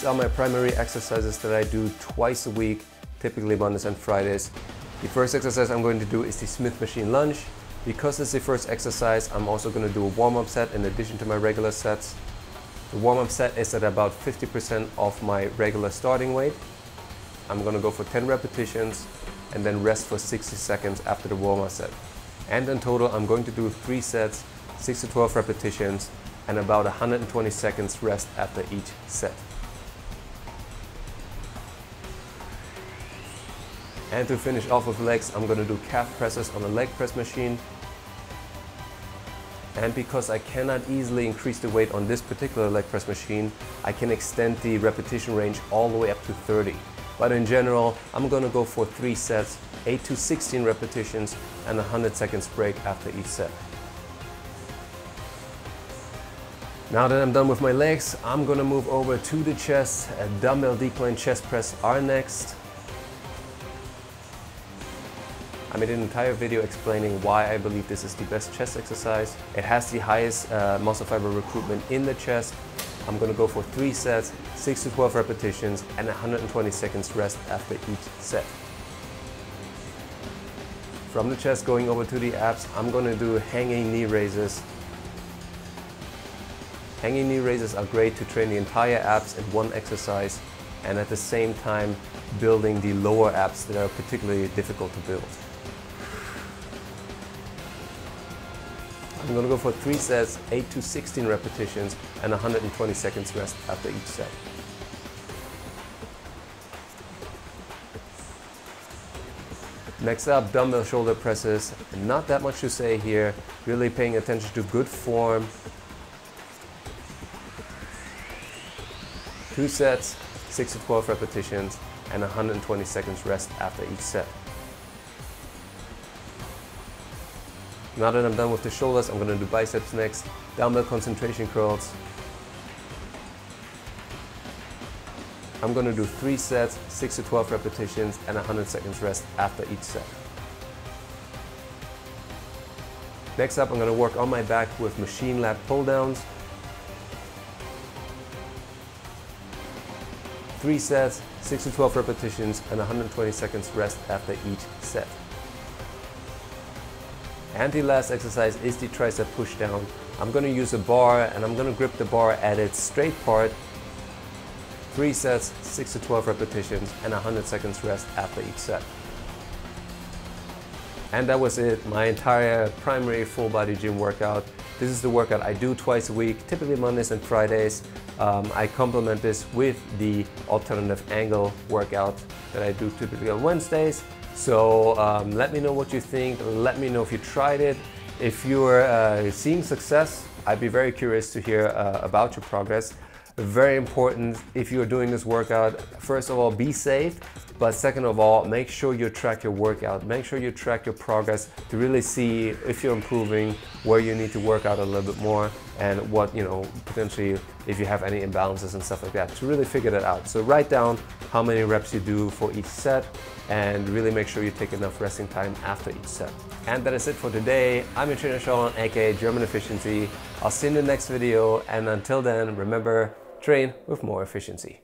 These are my primary exercises that I do twice a week, typically Mondays and Fridays. The first exercise I'm going to do is the Smith machine lunge. Because it's the first exercise, I'm also going to do a warm-up set in addition to my regular sets. The warm-up set is at about 50% of my regular starting weight. I'm going to go for 10 repetitions and then rest for 60 seconds after the warm-up set. And in total, I'm going to do 3 sets, 6 to 12 repetitions, and about 120 seconds rest after each set. And to finish off with legs, I'm going to do calf presses on a leg press machine. And because I cannot easily increase the weight on this particular leg press machine, I can extend the repetition range all the way up to 30. But in general, I'm going to go for 3 sets, 8 to 16 repetitions, and 100 seconds break after each set. Now that I'm done with my legs, I'm going to move over to the chest. A dumbbell decline chest press are next. I made an entire video explaining why I believe this is the best chest exercise. It has the highest muscle fiber recruitment in the chest. I'm going to go for 3 sets, 6 to 12 repetitions, and 120 seconds rest after each set. From the chest going over to the abs, I'm going to do hanging knee raises. Hanging knee raises are great to train the entire abs in one exercise and at the same time building the lower abs that are particularly difficult to build. I'm going to go for 3 sets, 8 to 16 repetitions, and 120 seconds rest after each set. Next up, dumbbell shoulder presses. Not that much to say here, really paying attention to good form. 2 sets, 6 to 12 repetitions, and 120 seconds rest after each set. Now that I'm done with the shoulders, I'm going to do biceps next. Dumbbell concentration curls. I'm going to do 3 sets, 6 to 12 repetitions, and 100 seconds rest after each set. Next up, I'm going to work on my back with machine lat pull downs. 3 sets, 6 to 12 repetitions, and 120 seconds rest after each set. And the last exercise is the tricep push down. I'm going to use a bar and I'm going to grip the bar at its straight part. 3 sets, 6 to 12 repetitions, and 100 seconds rest after each set. And that was it, my entire primary full body gym workout. This is the workout I do twice a week, typically Mondays and Fridays. I complement this with the alternative angle workout that I do typically on Wednesdays. So let me know what you think, let me know if you tried it. If you're seeing success, I'd be very curious to hear about your progress. Very important if you're doing this workout, first of all, be safe. But second of all, make sure you track your workout. Make sure you track your progress to really see if you're improving, where you need to work out a little bit more, and what, potentially if you have any imbalances and stuff like that, to really figure that out. So write down how many reps you do for each set and really make sure you take enough resting time after each set. And that is it for today. I'm your trainer Sean, aka German Efficiency. I'll see you in the next video, and until then, remember, train with more efficiency.